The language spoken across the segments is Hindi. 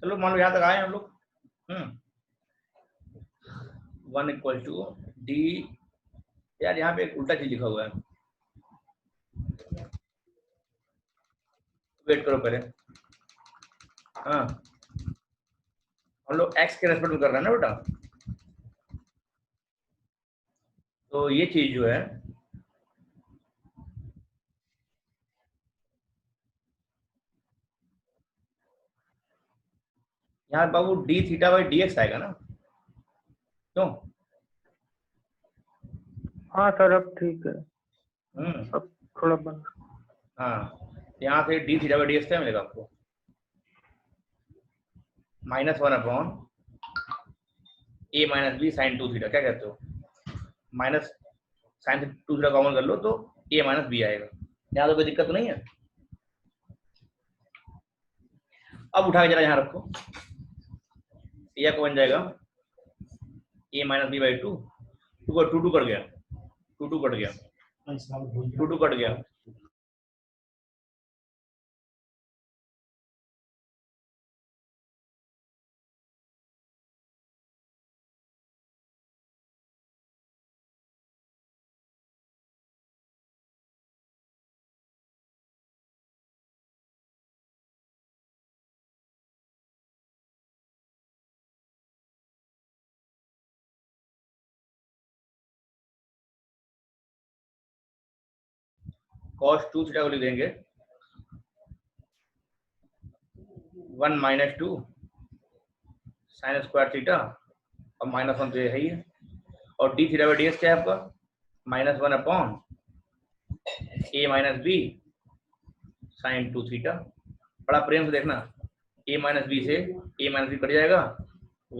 चलो मान लो यहाँ तक आए हम लोग। 1 इक्वल टू डी, यार यहाँ पे एक उल्टा चीज लिखा हुआ है, वेट करो पहले। हाँ हम लोग एक्स के रेस्पेक्ट में कर रहे हैं ना बेटा, तो ये चीज जो है यहाँ बाबू d theta by d x आएगा ना, क्यों? हाँ सर अब ठीक है, हम्म, अब थोड़ा बन। हाँ यहाँ से d theta by d x क्या मिलेगा आपको? -1 अपॉन ए माइनस बी साइन 2 थीटा, क्या कहते हो? माइनस साइन 2 थीटा कॉमन कर लो तो ए माइनस बी आएगा। यहाँ तो कोई दिक्कत तो नहीं है। अब उठा के जरा यहाँ रखो, यह को बन जाएगा ए माइनस बी बाई 2, 2 कट गया, 2 कट गया, 2 कट गया, cos 2 थीटा को लिख देंगे 1 माइनस 2 साइन स्क्वायर थीटा, और -1 तो ये है ही है, और D theta by d x क्या है आपका? -1 अपॉन ए माइनस बी साइन 2 थीटा। बड़ा प्रेम से देखना, ए माइनस बी से ए माइनस बी कट जाएगा,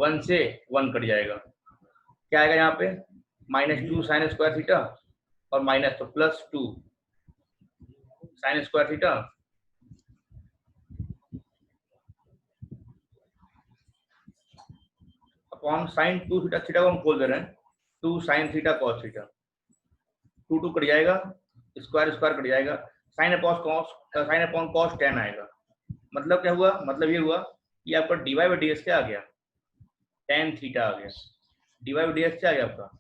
1 से 1 कट जाएगा, क्या आएगा यहाँ पे? -2 साइन स्क्वायर थीटा, और माइनस तो +2 sign square theta, upon sine 2 theta, theta को हम खोल दे रहे हैं, 2 sine theta cos theta, 2 cut जाएगा, स्क्वायर स्क्वायर कट जाएगा, साइन अपॉन कॉस 10 आएगा। मतलब क्या हुआ? मतलब ये हुआ कि आपका d y by d x क्या आ गया? tan थीटा आ गया। D y by d x क्या आ गया आपका?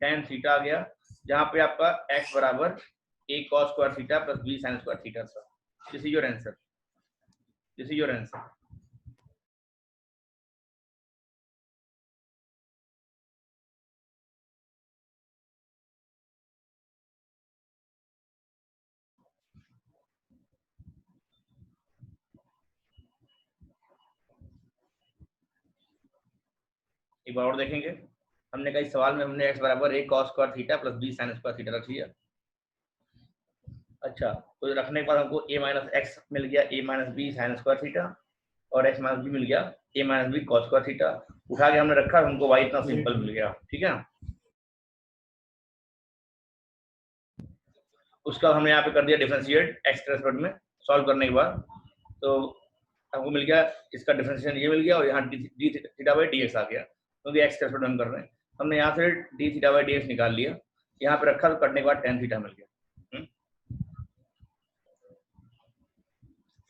tan थीटा आ गया, जहाँ पे आपका x बराबर a cos square theta plus b sin square theta था। This is your answer, this is your answer. एक बार और देखेंगे, हमने कहा इस सवाल में हमने x बराबर a cos square theta plus b sin square theta रख लिया। अच्छा, तो रखने के बाद हमको a माइनस एक्स मिल गया a minus b sine square theta, और x माइनस बी मिल गया a minus b cos square theta. उठा के हमने रखा, हमको y इतना सिंपल मिल गया। ठीक है, उसका हमने यहाँ पे कर दिया डिफरेंशिएट x के रेस्पेक्ट में। सॉल्व करने के बाद तो हमको मिल गया, इसका डिफरेंशिएशन ये मिल गया, और यहाँ d theta by d x आ गया, क्योंकि x के रेस्पेक्ट में हम कर रहे हैं। हमने यहाँ से d theta by d x निकाल लिया, यहाँ पे रखा, तो कटने के बाद tan थीटा मिल गया।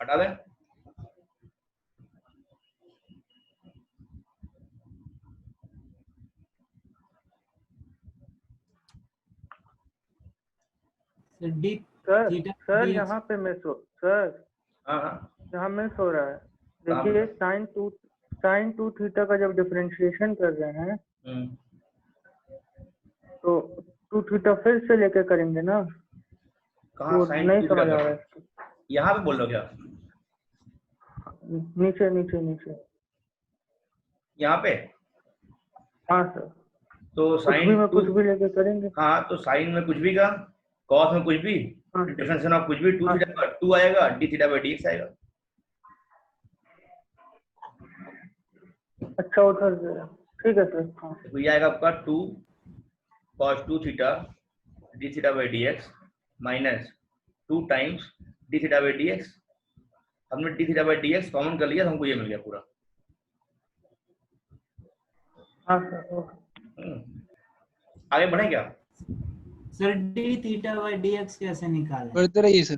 हटा दें, सर यहाँ पे मिस हो सर, हाँ हाँ यहाँ मिस हो रहा है। देखिए साइन टू थीटा का जब डिफरेंशिएशन कर रहे हैं तो 2 थीटा फिर से लेके करेंगे ना, कहाँ साइन नहीं समझ आ रहा है। यहाँ पे बोल रहे हो क्या? नीचे नीचे नीचे यहाँ पे? हाँ सर, तो साइन में कुछ भी लेके करेंगे। हाँ, तो साइन में कुछ भी का, कॉस में कुछ भी, डिफरेंशिएशन ऑफ कुछ भी, 2 थीटा का 2 आएगा, D theta by d x आएगा। अच्छा उधर ठीक है सर। हाँ तो ये आएगा आपका 2 cos 2 theta d theta by d x minus 2 times d theta by d x. हमने d theta by d x common कर लिया, तो हमको ये मिल गया पूरा। हाँ सर, आगे बढ़े क्या sir? D theta by d x कैसे निकालें? बढ़ते रहिए sir.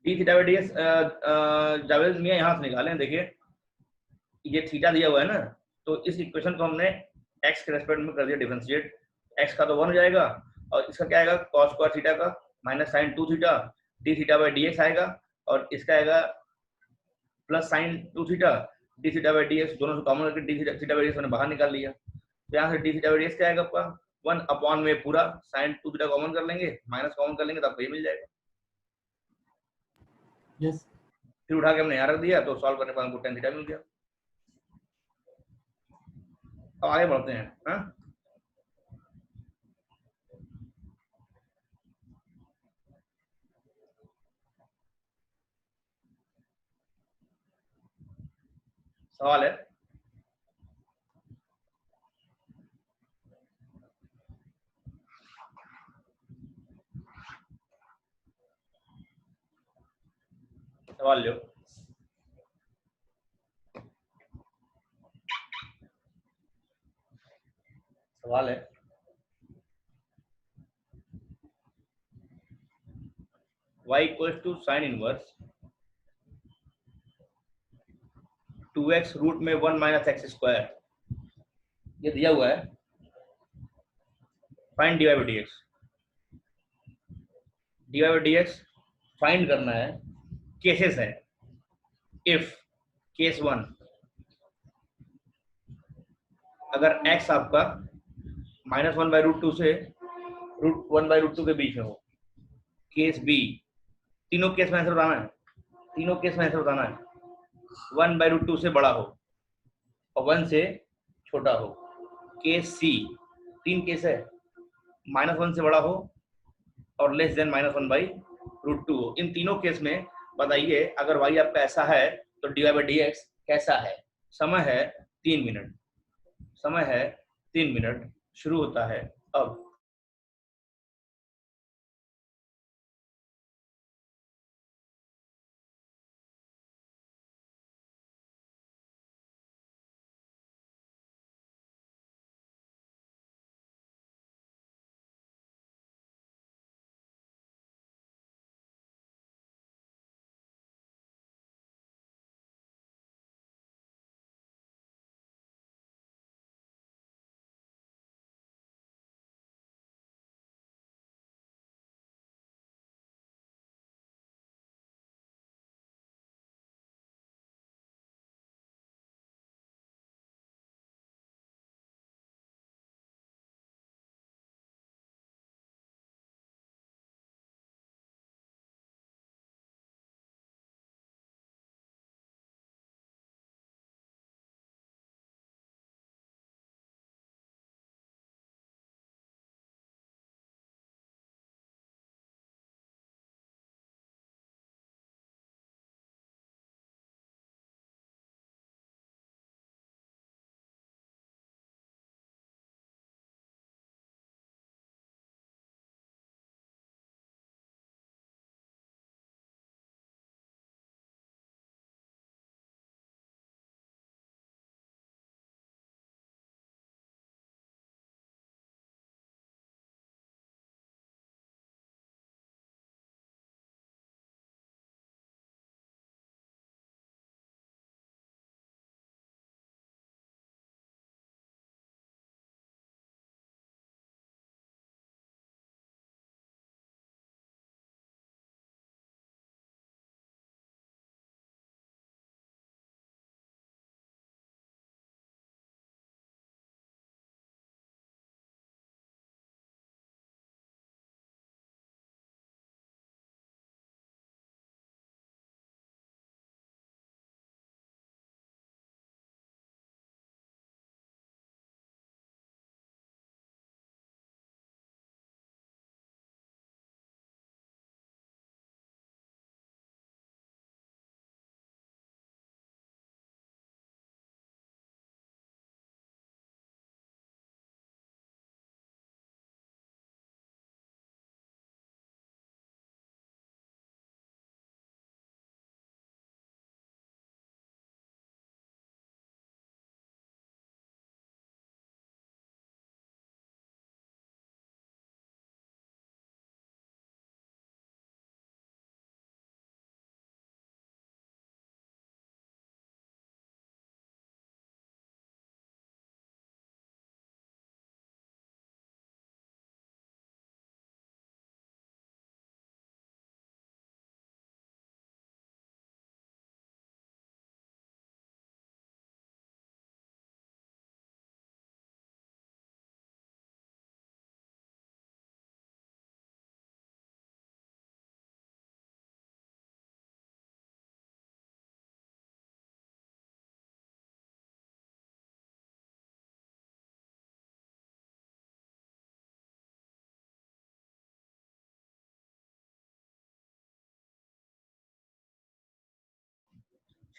D theta by d x Javed मियां यहाँ से निकालें। देखिए ये थीटा दिया हुआ है ना, तो इस इक्वेशन को हमने एक्स के रेस्पेक्ट में कर दिया डिफरेंशिएट। एक्स का तो 1 हो जाएगा और इसका क्या आएगा cos स्क्वायर थीटा का minus sine 2 theta d theta by d x आएगा, और इसका आएगा plus sine 2 theta d theta by d x, दोनों से कॉमन करके d theta by d x मैंने बाहर निकाल लिया। तो यहाँ से d theta by d x क्या आएगा आपका 1 अपॉन में पूरा साइन 2 थीटा कॉमन कर लेंगे, माइनस कॉमन कर लेंगे तो आपको ये मिल जाएगा। यस फिर उठा के हमने यहाँ रख दिया तो सॉल्व करने पर हमको tan थीटा मिल गया। अब आगे बढ़ते हैं। हाँ सवाल है सवाल लो। सवाल है y equals to sine inverse 2x root में 1 माइनस एक्स स्क्वायर, ये दिया हुआ है। Find dy by dx, dy by dx find करना है। केसेस है, इफ केस 1 अगर x आपका माइनस 1 बाई रूट 2 से रूट 1 बाई रूट 2 के बीच में हो। केस बी, तीनों केस में आंसर बताना है, तीनों केस में आंसर बताना है। 1 बाई रूट 2 से बड़ा हो और 1 से छोटा हो। केस सी, 3 केस है, माइनस 1 से बड़ा हो और less than minus 1 by root 2 हो। इन तीनों केस में बताइए अगर y आपका ऐसा है तो dy बाई डी एक्स कैसा है। समय है 3 मिनट, समय है 3 मिनट, शुरू होता है अब।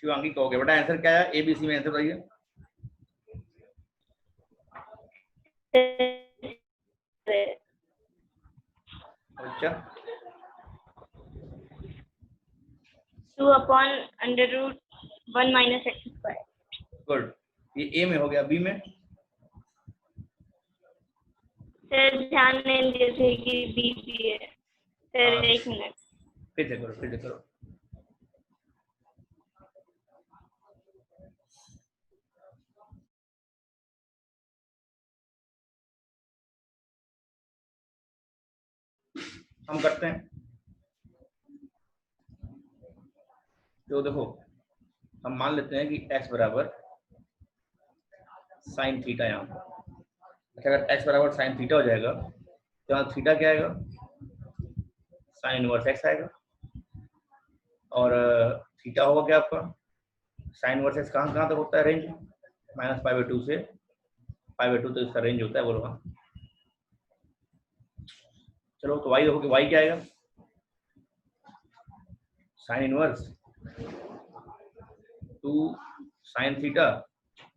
शिवांगी कहोगे बेटा आंसर क्या है, एबीसी में आंसर बताइए। अच्छा 2/√1 - x²। गुड, ये ए में हो गया। बी में सर ध्यान नहीं दीजिए कि बी भी है सर। हाँ। 1 मिनट। फिर से करो, फिर से करो। हम करते हैं तो देखो, हम मान लेते हैं कि x बराबर साइन थीटा यहाँ पर। अच्छा अगर x बराबर साइन थीटा हो जाएगा तो यहाँ थीटा क्या आएगा, साइन इनवर्स x आएगा। और थीटा होगा क्या आपका, साइन इनवर्स x कहाँ कहाँ तक होता है रेंज, -π/2 से π/2 तक इसका रेंज होता है, बोलो हाँ। चलो तो y देखो कि y क्या आएगा, साइन इनवर्स 2 साइन थीटा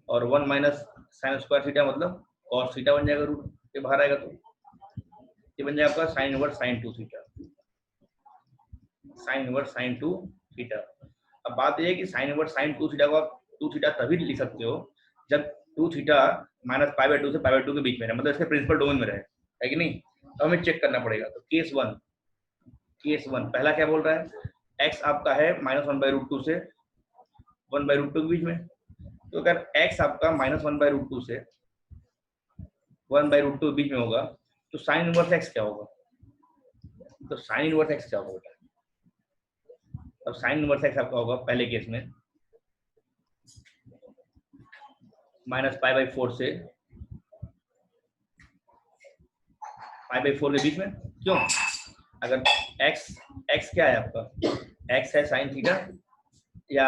और 1 माइनस साइन स्क्वायर थीटा, मतलब कॉस थीटा बन जाएगा, रूट के बाहर आएगा तो ये बन जाएगा आपका sine inverse sine 2 theta, sine inverse sine 2 theta. अब बात ये है कि साइन इनवर्स साइन 2 थीटा को आप 2 थीटा तभी लिख सकते हो जब 2 थीटा -π/2 से π/2 के बीच में रहे, मतलब इसके प्रिंसिपल डोमेन में रहे, है कि नहीं। तो हमें चेक करना पड़ेगा। तो केस वन पहला क्या बोल रहा है, x आपका है -1/√2 से 1/√2 के बीच में। तो अगर x आपका -1/√2 से 1/√2 के बीच में होगा तो साइन इनवर्स x क्या होगा, तो साइन इनवर्स x क्या होगा। अब साइन इनवर्स x आपका होगा पहले केस में -π/4 से π/4 के बीच में। क्यों, अगर x क्या है आपका, x है साइन थीटा, या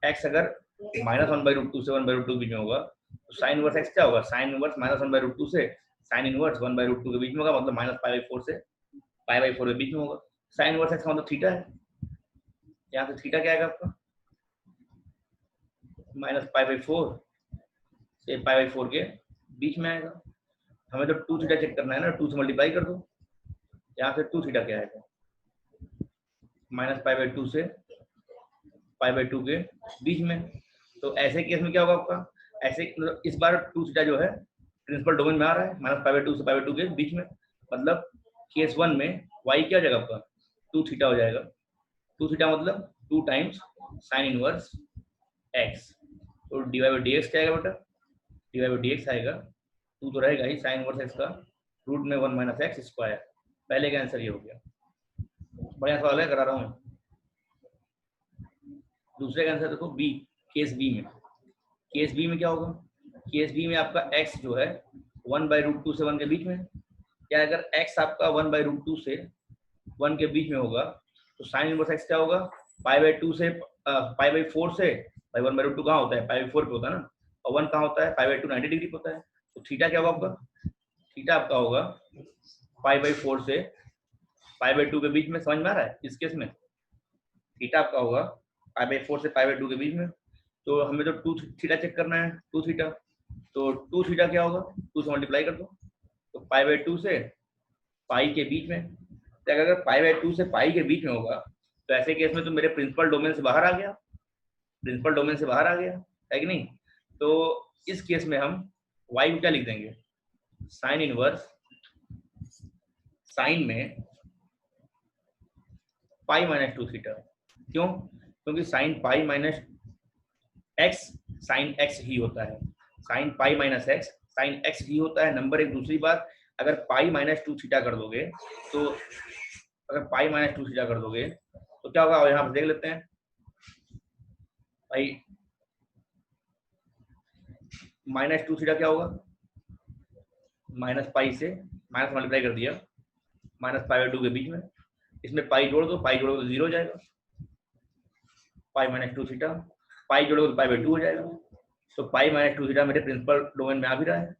x अगर -1/√2 से 1/√2 के बीच में होगा तो साइन इनवर्स x क्या होगा, साइन इनवर्स -1/√2 से साइन इनवर्स 1/√2 के बीच में होगा, मतलब -π/4 से π/4 के बीच में होगा। साइन इनवर्स x का मतलब थीटा है, यहाँ से थीटा क्या आएगा आपका, -π/4 से π/4 के बीच में आएगा। हमें तो 2 थीटा चेक करना है ना, 2 से मल्टीप्लाई कर दो, यहाँ से 2 थीटा क्या आएगा, -π/2 से π/2 के बीच में। तो ऐसे केस में क्या होगा आपका, ऐसे मतलब इस बार 2 थीटा जो है प्रिंसिपल डोमेन में आ रहा है, -π/2 से π/2 के बीच में, मतलब केस 1 में y क्या हो जाएगा आपका, 2 थीटा हो जाएगा। 2 थीटा मतलब 2 टाइम्स साइन इनवर्स x। तो dy/dx क्या आएगा बेटा, dy/dx आएगा 2 तो रहेगा ही साइन इनवर्स x का रूट में 1 - x²। पहले का आंसर ये हो गया। बढ़िया सवाल है, करा रहा हूँ। दूसरे का आंसर देखो बी, केस बी में। केस बी में क्या होगा, केस बी में आपका x जो है 1/√2 से 1 के बीच में, या अगर x आपका 1/√2 से 1 के बीच में होगा तो साइन इनवर्स x क्या होगा, π/2 से π/4 से, भाई 1/√2 कहाँ होता है, π/4 पे होता है ना, और 1 कहाँ होता है, π/2 90 डिग्री पे होता है। तो थीटा क्या होगा आपका, थीटा आपका होगा π/4 से π/2 के बीच में, समझ में आ रहा है। इस केस में थीटा आपका होगा π/4 से π/2 के बीच में। तो हमें तो 2 थीटा चेक करना है, 2 थीटा, तो 2 थीटा क्या होगा, 2 से मल्टीप्लाई कर दो, तो π/2 से पाई के बीच में। तो अगर π/2 से पाई के बीच में होगा तो ऐसे केस में तो मेरे प्रिंसिपल डोमेन से बाहर आ गया, प्रिंसिपल डोमेन से बाहर आ गया, है कि नहीं। तो इस केस में हम y को क्या लिख देंगे, साइन इनवर्स साइन में π-2 थीटा। क्यों, क्योंकि sine pi minus x sine x ही होता है, sine pi minus x sine x ही होता है। नंबर एक, दूसरी बात, अगर π-2 थीटा कर दोगे तो, अगर π-2 थीटा कर दोगे तो क्या होगा, यहाँ पर देख लेते हैं भाई। -2 थीटा क्या होगा, -π से माइनस मल्टीप्लाई कर दिया, -π/2 के बीच में, इसमें पाई जोड़ दो, पाई जोड़ोगे तो 0 हो जाएगा, π-2 थीटा, पाई जोड़ोगे तो π/2 हो जाएगा। तो π-2 थीटा मेरे प्रिंसिपल डोमेन में आ भी रहा है।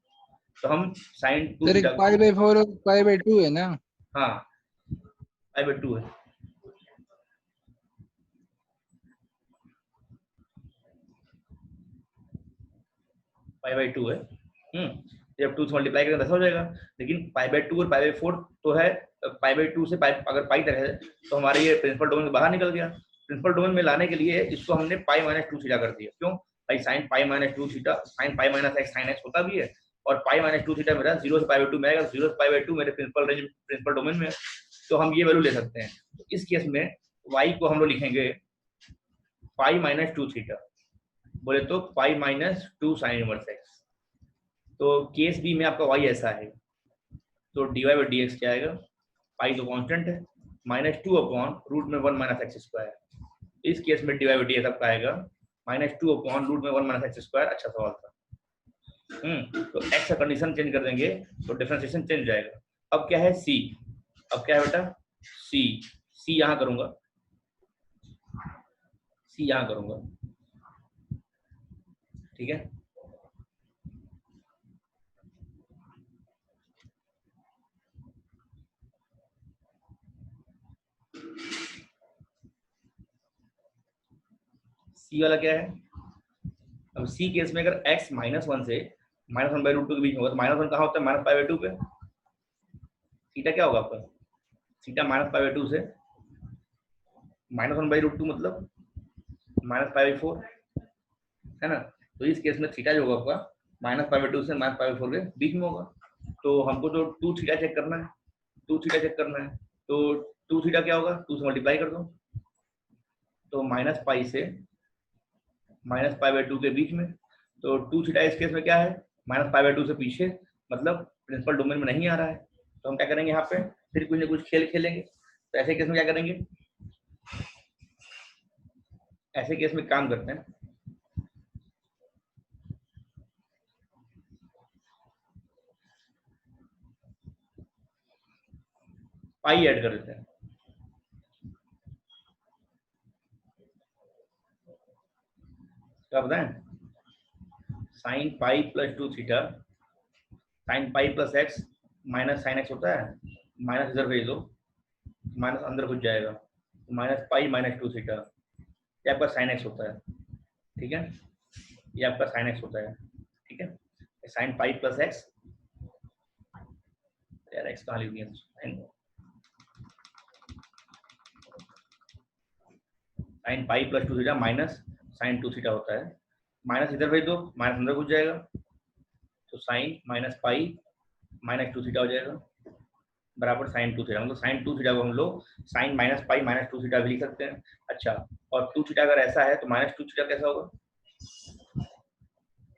तो हम साइन 2 थीटा π/4 और π/2 है ना, हाँ π/2 है। π/2 है। जब 2 से मल्टीप्लाई करेंगे 10 हो जाएगा, लेकिन π/2 और π/4 तो है, π/2 से अगर पाई तक है तो हमारे ये प्रिंसिपल डोमेन से बाहर निकल गया। प्रिंसिपल डोमेन में लाने के लिए इसको हमने पाई माइनस 2 थीटा कर दिया। क्यों भाई, sign pi minus 2 theta sine pi minus x sine x होता भी है, और पाई माइनस 2 थीटा मेरा 0 से π/2 में आएगा, 0 से π/2 मेरे प्रिंसिपल डोमेन में, तो हम ये वैल्यू ले सकते हैं। तो इस केस में y को हम लोग लिखेंगे पाई माइनस 2 थीटा, बोले तो pi minus 2 sine inverse x. तो केस बी में आपका y ऐसा है, तो dy/dx क्या आएगा, पाई तो कांस्टेंट है, -2 अपॉन रूट में 1 माइनस एक्स स्क्वायर। इस केस में dy/dx आपका आएगा -2 अपॉन रूट में 1 माइनस एक्स स्क्वायर। अच्छा सवाल था। तो x का कंडीशन चेंज कर देंगे तो डिफरेंशिएशन चेंज जाएगा। अब क्या है c, अब क्या है बेटा c यहाँ करूंगा, c यहाँ करूंगा, ठीक है। सी वाला क्या है, अब सी केस में अगर x -1 से -1/√2 के बीच में होगा तो -1 कहाँ होता है, -π/2 पे। थीटा क्या होगा आपका, थीटा -π/2 से -1/√2 मतलब -π/4 है ना। तो इस केस में थीटा जो होगा आपका -π/2 से -π/4 के बीच में होगा। तो हमको तो 2 थीटा चेक करना है, 2 थीटा चेक करना है, तो 2 थीटा क्या होगा, 2 से मल्टीप्लाई कर दो, तो -π से -π/2 के बीच में। तो 2 थीटा इस केस में क्या है, -π/2 से पीछे, मतलब प्रिंसिपल डोमेन में नहीं आ रहा है। तो हम क्या करेंगे, यहाँ पे फिर कुछ ना कुछ खेल खेलेंगे। तो ऐसे केस में क्या करेंगे, ऐसे केस में काम करते हैं, पाई ऐड कर देते हैं। क्या बताएं, sign pi plus 2 theta sine pi plus x minus sine x होता है, माइनस इधर भेज दो, माइनस अंदर घुस जाएगा, -पाई -2 थीटा, ये आपका साइन एक्स होता है, ठीक है, ये आपका साइन एक्स होता है, ठीक है। साइन पाई प्लस एक्स, यार एक्स कहाँ लिख दिया, sine pi plus 2 theta minus sine 2 theta होता है, माइनस इधर भेज दो, माइनस अंदर घुस जाएगा, तो साइन -पाई -2 थीटा हो जाएगा बराबर साइन 2 थीटा। मतलब साइन 2 थीटा को हम लोग साइन -पाई -2 थीटा भी लिख सकते हैं। अच्छा, और 2 थीटा अगर ऐसा है तो -2 थीटा कैसा होगा,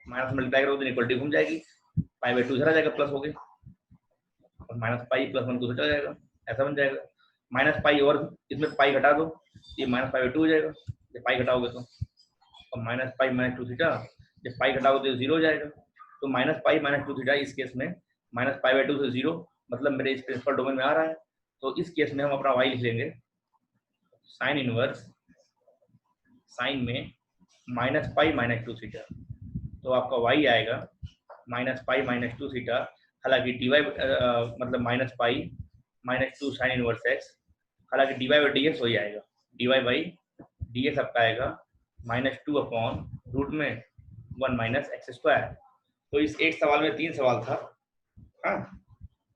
माइनस मल्टीप्लाई करोगे तो इक्वलिटी घूम जाएगी, π/2 इधर आ जाएगा प्लस हो गया, और -पाई + 1 2 थीटा हो जाएगा, ऐसा बन जाएगा। -पाई और इसमें पाई घटा दो, ये -π/2 हो जाएगा, जब पाई घटाओगे तो, और -पाई -2 थीटा, जब पाई घटाओगे तो 0 हो जाएगा। तो -पाई -2 थीटा इस केस में -π/2 से 0, मतलब मेरे इस प्रिंसिपल डोमेन में आ रहा है। तो इस केस में हम अपना y लिख लेंगे साइन इनवर्स साइन में -पाई -2 थीटा, तो आपका y आएगा -पाई -2 थीटा, हालांकि dy मतलब -पाई -2 साइन इनवर्स x, हालांकि dy/dx वही आएगा, dy/dx आपका आएगा -2 अपॉन रूट में 1 माइनस एक्स स्क्वायर। तो इस एक सवाल में 3 सवाल था, हाँ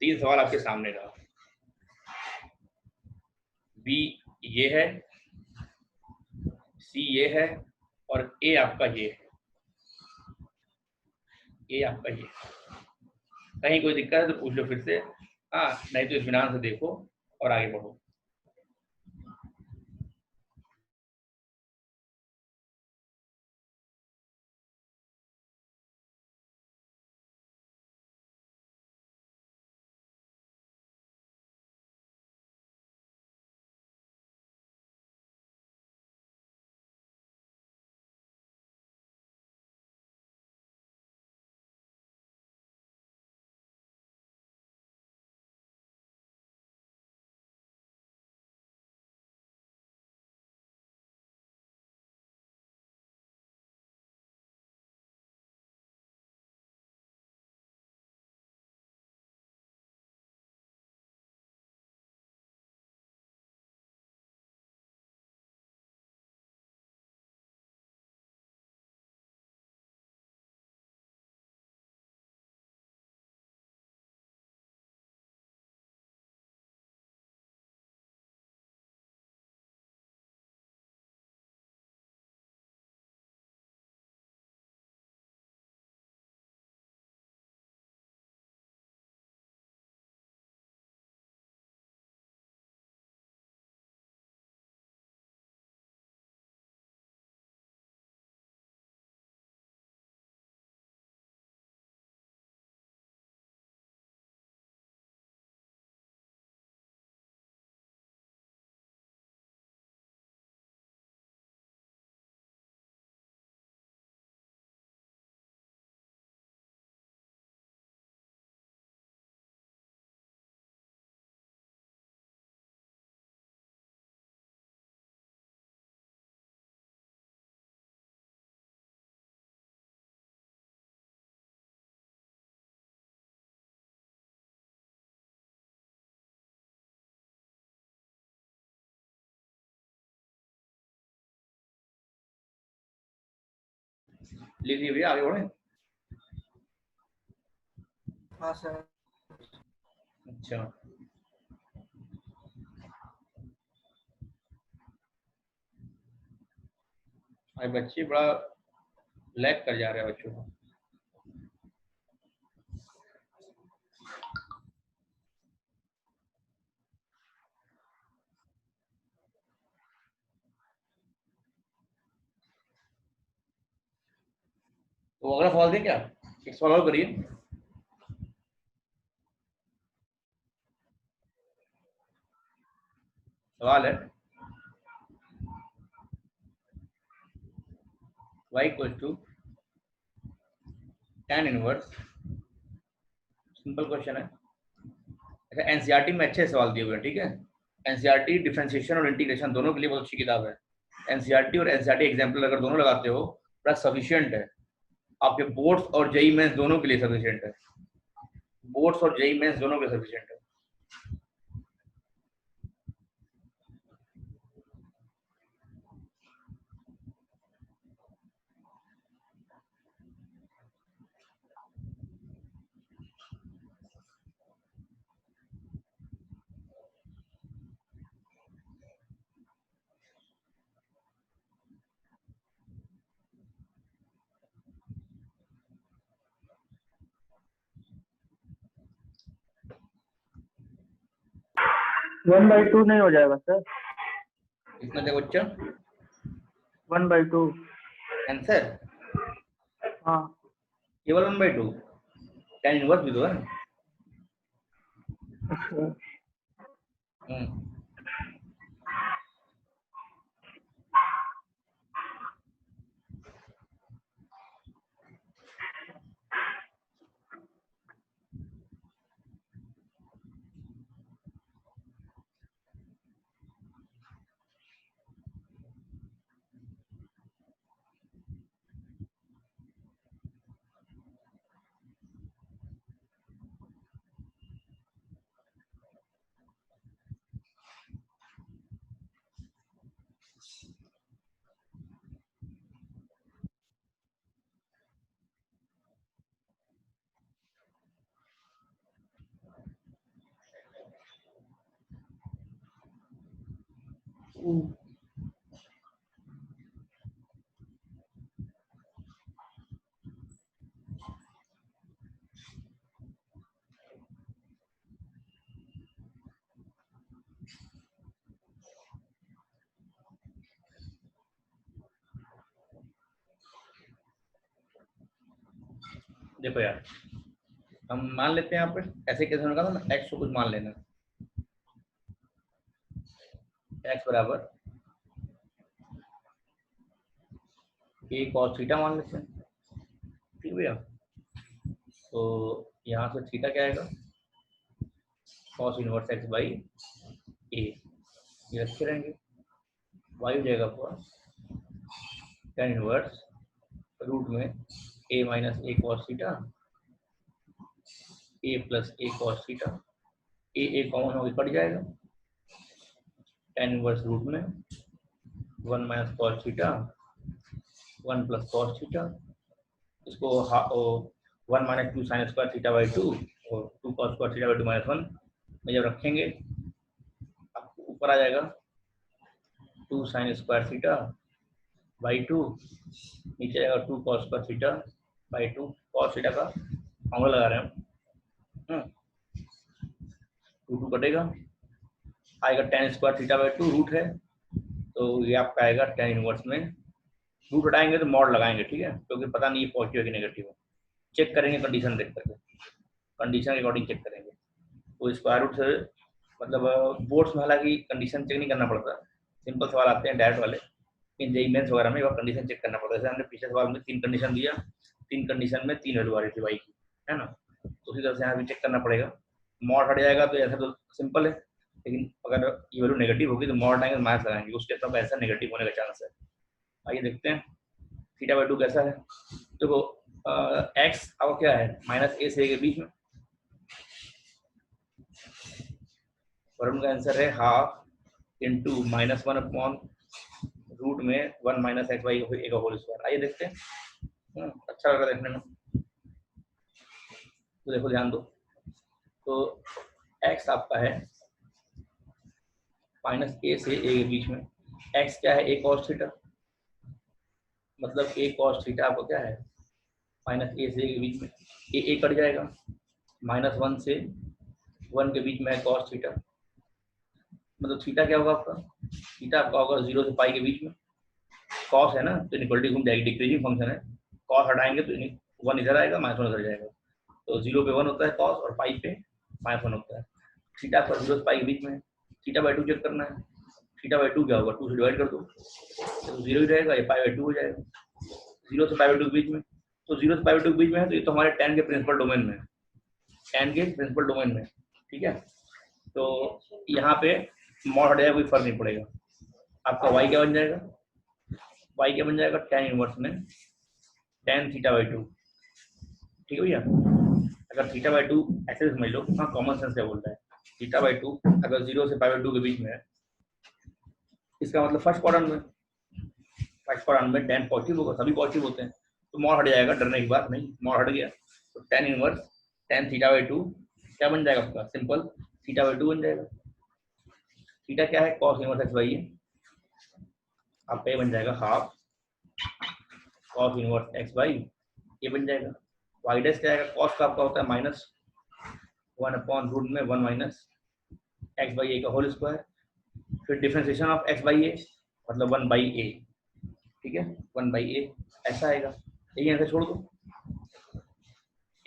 3 सवाल आपके सामने रहा। बी ये है, सी ये है, और ए आपका ये है, ये आपका ये। कहीं कोई दिक्कत है तो पूछ लो फिर से, हाँ नहीं तो इत्मीनान से देखो और आगे बढ़ो। लिख लीजिए भैया, आगे बढ़े। हाँ सर। अच्छा, आज बच्चे बड़ा लैग कर जा रहे हैं बच्चों को। तो अगला सवाल दें क्या? एक सवाल और करिए। सवाल है y equal to tan inverse, simple question है। अच्छा, एनसीईआरटी में अच्छे सवाल दिए हुए हैं, ठीक है। एनसीईआरटी डिफरेंशिएशन और इंटीग्रेशन दोनों के लिए बहुत अच्छी किताब है। एनसीईआरटी और एनसीईआरटी एग्जाम्पल अगर दोनों लगाते हो बड़ा सफिशिएंट है, आपके बोर्ड्स और जेई मेंस दोनों के लिए सफिशिएंट है। बोर्ड्स और जेई मेंस दोनों के लिए सफिशिएंट है। 1/2 नहीं हो जाएगा सर? कितना देखो बच्चा 1/2। आंसर हाँ। केवल 1/2, tan इनवर्स भी दो है ना। अच्छा। देखो यार, हम मान लेते हैं यहाँ पे ऐसे कैसे होगा ना, x को कुछ मान लेना, x बराबर a cos थीटा मान लेते हैं, ठीक है भैया। तो यहाँ से थीटा क्या आएगा, cos inverse x by a, ये रखे रहेंगे। y हो जाएगा आपका tan इनवर्स रूट में a minus a cos theta, a plus a cos theta, a common होकर कट जाएगा, tan इनवर्स रूट में 1 minus cos theta 1 plus cos theta, इसको 1 minus 2 sign square theta by 2 और 2 cos square theta by 2 minus 1 में जब रखेंगे आपको ऊपर आ जाएगा 2 साइन स्क्वायर थीटा बाई 2, नीचे आएगा 2 cos square theta by 2, cos theta का फॉर्मूला लगा रहे हैं हम, 2 कटेगा, आएगा tan square theta by 2 root है, तो ये आपका आएगा tan इनवर्स में, रूट हटाएंगे तो मॉड लगाएंगे, ठीक है, क्योंकि पता नहीं ये पॉजिटिव है कि नेगेटिव है, चेक करेंगे कंडीशन देख करके, कंडीशन के अकॉर्डिंग चेक करेंगे। तो स्क्वायर रूट से मतलब बोर्ड्स में हालांकि कंडीशन चेक नहीं करना पड़ता, सिंपल सवाल आते हैं डायरेक्ट वाले, इन जेईई मेंस वगैरह में वह कंडीशन चेक करना पड़ता है। जैसे हमने पिछले सवाल में 3 कंडीशन दिया, 3 कंडीशन में 3 वैल्यू आ रही थी वाई की, है ना, तो उसी तरह से यहाँ भी चेक करना पड़ेगा। मॉड हट जाएगा तो ऐसा तो सिंपल है, लेकिन अगर ये वैल्यू नेगेटिव होगी तो मॉड आएंगे माइनस लगाएंगे, उसके सब ऐसा नेगेटिव होने का चांस है। आइए देखते हैं थीटा बाई 2 कैसा है। देखो एक्स अब क्या है, माइनस ए से ए के बीच में, फॉर्मूला का आंसर है half into minus 1 upon root में 1 माइनस एक्स बाई ए का होल स्क्वायर। आइए देखते हैं अच्छा लग रहा है देखने में। तो देखो ध्यान दो, तो x आपका है -a से a के बीच में। x क्या है, a cos थीटा, मतलब a cos थीटा आपको क्या है -a से a के बीच में। a कट जाएगा, -1 से 1 के बीच में है cos थीटा, मतलब थीटा क्या होगा आपका, थीटा आपका होगा 0 से पाई के बीच में। cos है ना, तो इनइक्वालिटी घूम जाएगी, डिक्रीजिंग फंक्शन है, cos हटाएंगे तो 1 इधर आएगा, -1 इधर जाएगा, तो 0 पे 1 होता है cos और पाई पे -1 होता है। थीटा आपका 0 से पाई के बीच में है, थीटा बाई 2 चेक करना है, थीटा बाई 2 क्या होगा, 2 से डिवाइड कर दो तो 0 ही रहेगा, ये पाई बाई 2 हो जाएगा। 0 से पाई बाई 2 के बीच में, तो 0 से पाई बाई 2 के बीच में है, तो ये तो हमारे tan के प्रिंसिपल डोमेन में है, tan के प्रिंसिपल डोमेन में, ठीक है। तो यहाँ पे मॉड हट जाएगा, कोई फर्क नहीं पड़ेगा। आपका y क्या बन जाएगा, y क्या बन जाएगा, tan इनवर्स में tan थीटा बाई 2, ठीक है भैया। अगर थीटा बाई 2 ऐसे समझ लो, हाँ कॉमन सेंस क्या बोलता है, थीटा बाई 2 अगर 0 से पाई बाई 2 के बीच में है, इसका मतलब फर्स्ट क्वाड्रेंट में tan पॉजिटिव होगा, सभी पॉजिटिव होते हैं, तो मॉड हट जाएगा, डरने की बात नहीं, मॉड हट गया, तो tan inverse tan theta by 2 क्या बन जाएगा आपका, सिंपल थीटा बाई 2 बन जाएगा। थीटा क्या है, cos इनवर्स x बाई ए, आपका ये बन जाएगा half cos inverse x by ये बन जाएगा। y डैश क्या आएगा, cos का आपका होता है -1 अपॉन रूट में 1 माइनस x बाई ए का होल स्क्वायर, फिर डिफरेंशिएशन ऑफ x बाई ए मतलब 1 बाई ए, ठीक है, 1 बाई ए ऐसा आएगा। यही ऐसे छोड़ दो,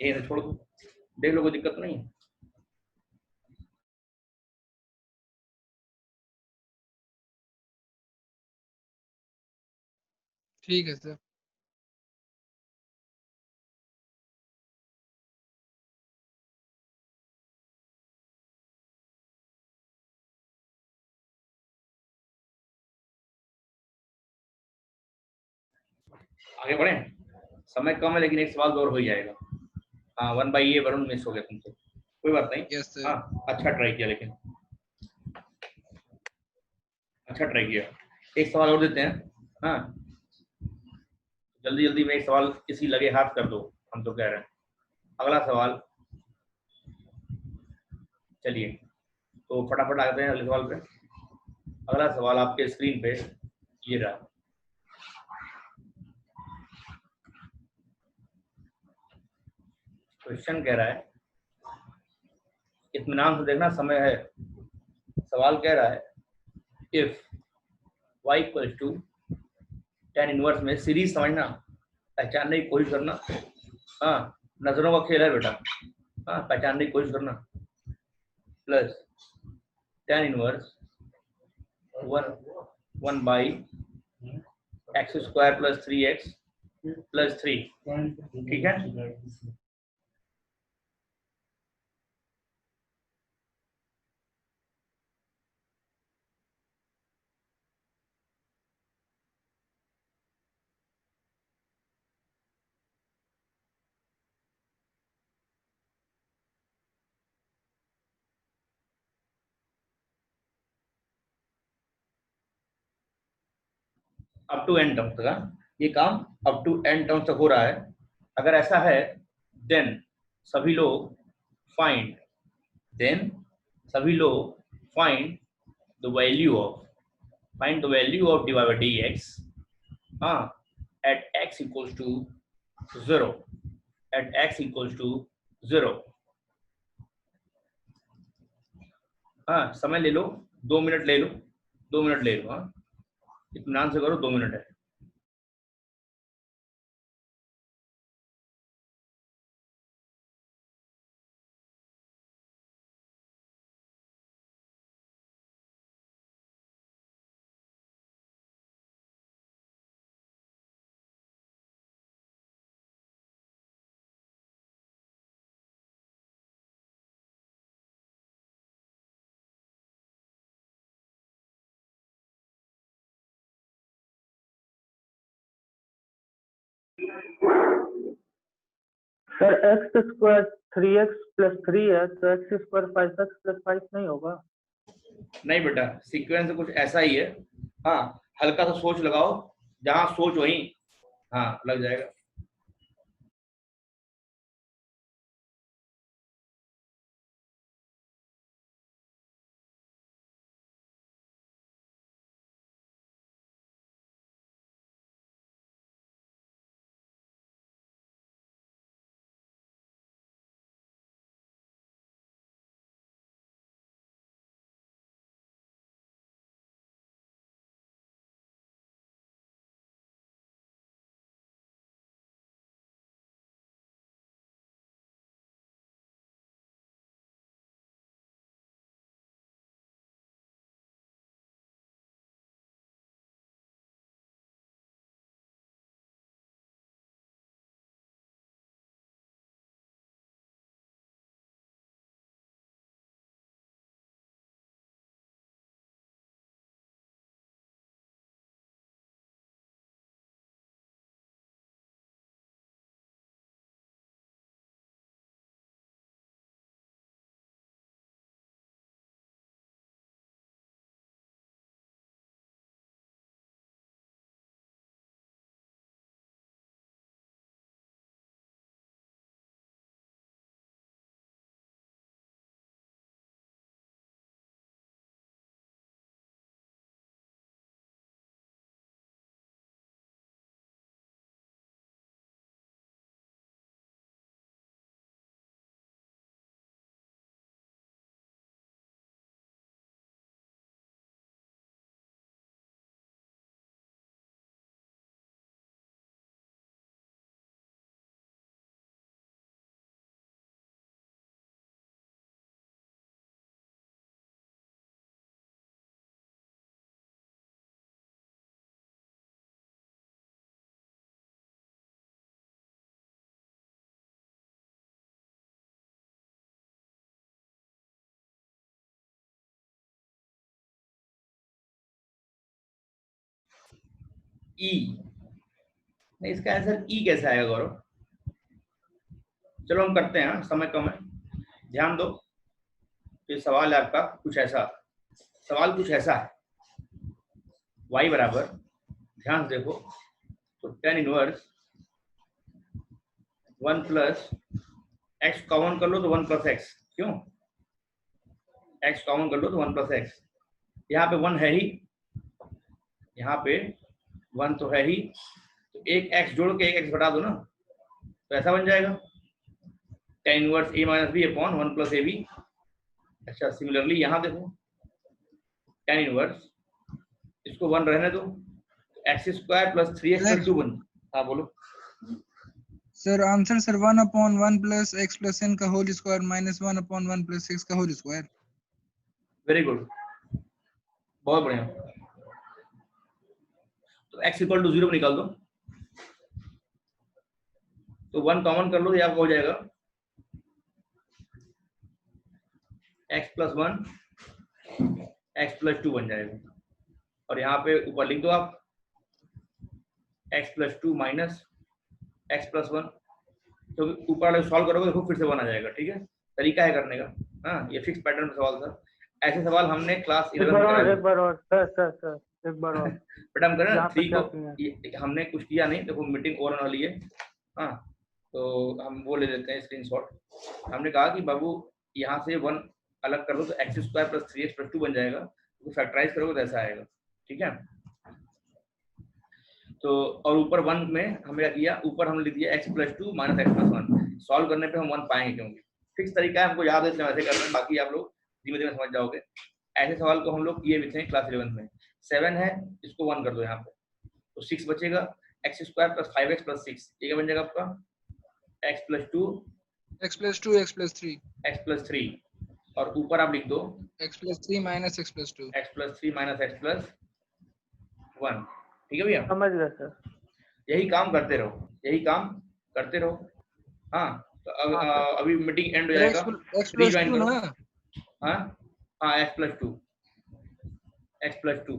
यही ऐसे छोड़ दो, देख लो कोई दिक्कत नहीं है। ठीक है सर। आगे बढ़े, समय कम है लेकिन एक सवाल तो और हो ही जाएगा। हाँ 1 बाई ए वरुण मिस हो गया तुमसे, कोई बात नहीं। Yes sir. हाँ अच्छा ट्राई किया, लेकिन अच्छा ट्राई किया। एक सवाल और देते हैं, हाँ जल्दी जल्दी में एक सवाल किसी लगे हाथ कर दो, हम तो कह रहे हैं। अगला सवाल, चलिए तो फटाफट आते हैं अगले सवाल पे। अगला सवाल आपके स्क्रीन पे ये रहा, क्वेश्चन कह रहा है, इत्मीनान से देखना, समय है। सवाल कह रहा है if y equal to tan inverse में सीरीज समझना, पहचानने की कोशिश करना, हाँ नजरों का खेल है बेटा, हाँ पहचानने की कोशिश करना, plus tan inverse 1 by x square plus 3x plus 3, ठीक है। अप टू एन टर्म तक ये काम अप टू एन टर्म तक हो रहा है। अगर ऐसा है देन सभी लोग फाइंड, देन सभी लोग find the value of, find the value of dy by dx, हाँ at x equals to 0, at x equals to 0। हाँ समय ले लो, 2 मिनट ले लो, 2 मिनट ले लो, हाँ इत्मीनान से करो, 2 मिनट है। Sir x square 3x plus 3 है, तो एक्स स्क्वायर 5x प्लस 5 नहीं होगा? नहीं बेटा, सीक्वेंस कुछ ऐसा ही है, हाँ हल्का सा सोच लगाओ, जहां सोच वहीं हाँ लग जाएगा। ई नहीं, इसका आंसर ई कैसे आएगा गौरव? चलो हम करते हैं, समय कम है, ध्यान दो। ये सवाल है आपका कुछ ऐसा, सवाल कुछ ऐसा है, y बराबर, ध्यान से देखो, तो tan inverse 1 plus x common कर लो तो 1 प्लस एक्स, क्यों? x कॉमन कर लो तो 1 प्लस एक्स, यहाँ पे 1 है ही, यहाँ पे 1 तो है ही, तो एक x जोड़ के एक x घटा दो ना, तो ऐसा बन जाएगा tan inverse a minus b upon 1 plus a b. अच्छा, सिमिलरली यहाँ देखो tan इनवर्स, इसको 1 रहने दो, x square plus 3x plus 2 1। हाँ बोलो sir answer sir 1/1 plus x plus n का whole square minus 1/1 plus x का होल स्क्वायर। वेरी गुड, बहुत बढ़िया। तो x इक्वल टू 0 निकाल दो, तो 1 कॉमन कर लो, ये आपका हो जाएगा x प्लस 1 x प्लस 2 बन जाएगा, और यहाँ पे ऊपर लिख दो आप x plus 2 minus x plus 1, तो ऊपर वाले सॉल्व करोगे देखो फिर से 1 आ जाएगा। ठीक है, तरीका है करने का। हाँ, ये फिक्स पैटर्न सवाल था, ऐसे सवाल हमने क्लास 11 में कराए। एक बार और सर एक बार और बट हम करें यहाँ पे 3 क्या को, किया? ये हमने कुछ किया नहीं, देखो मीटिंग ओवर वाली है। हाँ, तो हम वो ले लेते हैं स्क्रीनशॉट। हमने कहा कि बाबू यहाँ से 1 अलग कर दो तो x square plus 3x plus 2 बन जाएगा, तो फैक्टराइज करोगे तो ऐसा आएगा। ठीक है, तो और ऊपर 1 में हमने क्या किया, ऊपर हमने लिख दिया x plus 2 minus x plus 1। Solve करने पे हम 1 पाएंगे, क्योंकि फिक्स तरीका है, हमको याद है, इसलिए वैसे कर रहे हैं, बाकी आप लोग धीमे धीमे समझ जाओगे। ऐसे सवाल को हम लोग किए भी थे क्लास 11 में। 7 है, इसको 1 कर दो यहाँ पे, तो 6 बचेगा, x square plus 5x plus 6, ये क्या बन जाएगा आपका x plus 2 x plus 2 x plus 3 x plus 3, और ऊपर आप लिख दो x plus 3 minus x plus 2 x plus 3 minus x plus 1। ठीक है भैया, समझ गए सर। यही काम करते रहो, यही काम करते रहो। हाँ, तो अभी मीटिंग एंड हो जाएगा, x प्लस 2 करो। ना। हाँ हाँ, x प्लस 2 x प्लस 2